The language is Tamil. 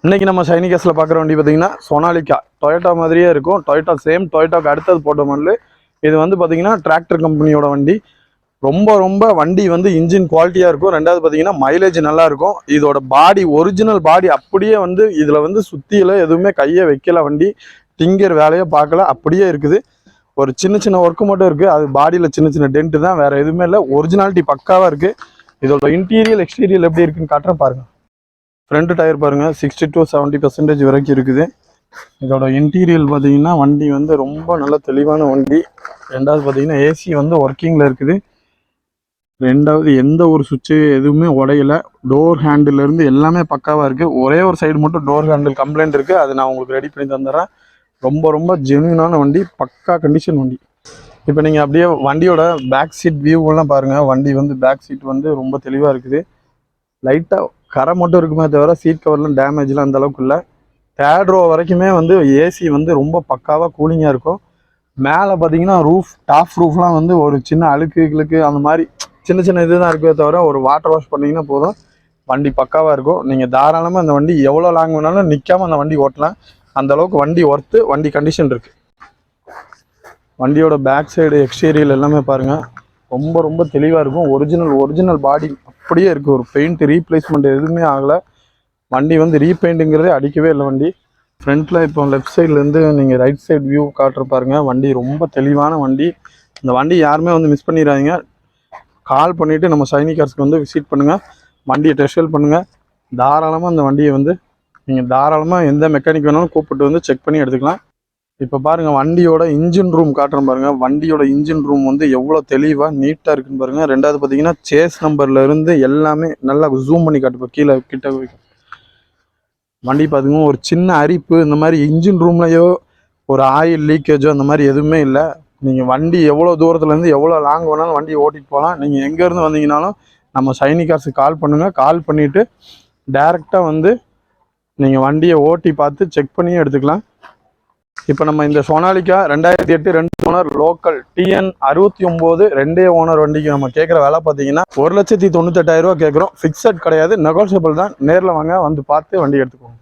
இன்னைக்கு நம்ம ஷைனி கார்ஸ்ல பார்க்குற வண்டி பார்த்தீங்கன்னா சோனாலிகா டொயோட்டா மாதிரியே இருக்கும். டொயோட்டா சேம் டொயோட்டாக்கு அடுத்தது போட்ட மாடல். இது வந்து பார்த்தீங்கன்னா டிராக்டர் கம்பெனியோட வண்டி. ரொம்ப வண்டி வந்து இன்ஜின் குவாலிட்டியாக இருக்கும். ரெண்டாவது பார்த்தீங்கன்னா மைலேஜ் நல்லா இருக்கும். இதோட பாடி ஒரிஜினல் பாடி அப்படியே வந்து இதில் வந்து சுற்றியில் எதுவுமே கையை வைக்கல. வண்டி டிங்கர் வேலையை பார்க்கல, அப்படியே இருக்குது. ஒரு சின்ன ஒர்க்கு மட்டும் இருக்குது. அது பாடியில் சின்ன டென்ட்டு தான், வேறு எதுவுமே இல்லை. ஒரிஜினாலிட்டி பக்காவாக இருக்குது. இதோட இன்டீரியல் எக்ஸ்டீரியல் எப்படி இருக்குன்னு காட்டுறேன் பாருங்கள். ஃப்ரண்ட் டயர் பாருங்கள் 60 to 70% வரைக்கும் இருக்குது. இதோட இன்டீரியல் பார்த்தீங்கன்னா வண்டி வந்து ரொம்ப நல்ல தெளிவான வண்டி. ரெண்டாவது பார்த்தீங்கன்னா ஏசி வந்து ஒர்க்கிங்கில் இருக்குது. ரெண்டாவது எந்த ஒரு சுவிட்சு எதுவுமே உடையலை. டோர் ஹேண்டிலேருந்து எல்லாமே பக்காவாக இருக்குது. ஒரே ஒரு சைடு மட்டும் டோர் ஹேண்டில் கம்ப்ளைண்ட் இருக்குது. அது நான் உங்களுக்கு ரெடி பண்ணி தந்துடுறேன். ரொம்ப ஜென்யூனான வண்டி, பக்கா கண்டிஷன் வண்டி. இப்போ நீங்கள் அப்படியே வண்டியோட பேக் சீட் வியூவெல்லாம் பாருங்கள். வண்டி வந்து பேக் சீட் வந்து ரொம்ப தெளிவாக இருக்குது. லைட்டாக கரை மட்டும் இருக்குமே தவிர சீட் கவர்லாம் டேமேஜ்லாம் அந்த அளவுக்கு இல்லை. தேர்ட் ரோ வரைக்குமே வந்து ஏசி வந்து ரொம்ப பக்காவாக கூலிங்காக இருக்கும். மேலே பார்த்தீங்கன்னா டாப் ரூஃப்லாம் வந்து ஒரு சின்ன அழுக்கு அந்த மாதிரி சின்ன இது தான் இருக்கே தவிர ஒரு வாட்டர் வாஷ் பண்ணிங்கன்னா போதும், வண்டி பக்காவாக இருக்கும். நீங்கள் தாராளமாக அந்த வண்டி எவ்வளோ லாங் வேணாலும் நிற்காமல் அந்த வண்டி ஓட்டலாம். அந்தளவுக்கு வண்டி ஒர்த்து, வண்டி கண்டிஷன் இருக்குது. வண்டியோட பேக் சைடு எக்ஸ்டீரியல் எல்லாமே பாருங்கள். ரொம்ப தெளிவாக இருக்கும். ஒரிஜினல் பாடி அப்படியே இருக்குது. ஒரு பெயிண்ட் ரீப்ளேஸ்மெண்ட் எதுவுமே ஆகலை. வண்டி வந்து ரீபெயிண்ட்டுங்கிறதே அடிக்கவே இல்லை. வண்டி ஃப்ரண்ட்டில் இப்போ லெஃப்ட் சைட்லேருந்து நீங்கள் ரைட் சைடு வியூ காட்டுற பாருங்க. வண்டி ரொம்ப தெளிவான வண்டி. இந்த வண்டி யாருமே வந்து மிஸ் பண்ணிடாதீங்க. கால் பண்ணிவிட்டு நம்ம ஷைனி கார்ஸ்க்கு வந்து விசிட் பண்ணுங்கள். வண்டியை டெஸ்ட் ட்ரைவ் பண்ணுங்கள். தாராளமாக அந்த வண்டியை வந்து நீங்கள் தாராளமாக எந்த மெக்கானிக் வேணாலும் கூப்பிட்டு வந்து செக் பண்ணி எடுத்துக்கலாம். இப்போ பாருங்கள் வண்டியோட இன்ஜின் ரூம் காட்டுறேன் பாருங்கள். வண்டியோட இன்ஜின் ரூம் வந்து எவ்வளோ தெளிவாக நீட்டாக இருக்குன்னு பாருங்கள். ரெண்டாவது பார்த்தீங்கன்னா சேஸ் நம்பர்லேருந்து எல்லாமே நல்லா ஜூம் பண்ணி காட்டுப்போம். கீழே கிட்ட வண்டி பார்த்தீங்கன்னா ஒரு சின்ன அரிப்பு இந்த மாதிரி இன்ஜின் ரூம்லையோ ஒரு ஆயில் லீக்கேஜோ அந்த மாதிரி எதுவுமே இல்லை. நீங்கள் வண்டி எவ்வளோ தூரத்துலேருந்து எவ்வளோ லாங் வேணாலும் வண்டி ஓட்டிகிட்டு போகலாம். நீங்கள் எங்கேருந்து வந்தீங்கனாலும் நம்ம ஷைனி கார்ஸுக்கு கால் பண்ணுங்கள். கால் பண்ணிவிட்டு டேரெக்டாக வந்து நீங்கள் வண்டியை ஓட்டி பார்த்து செக் பண்ணியும் எடுத்துக்கலாம். இப்போ நம்ம இந்த Sonalika 2008 2 owner local TN 69 2 owner வண்டிக்கு நம்ம கேட்குற விலை பார்த்தீங்கன்னா 1,98,000 ரூபா கேட்குறோம். ஃபிக்ஸட் கிடையாது, நெகோசியபிள் தான். நேரில் வாங்க, வந்து பார்த்து வண்டி எடுத்துக்கோங்க.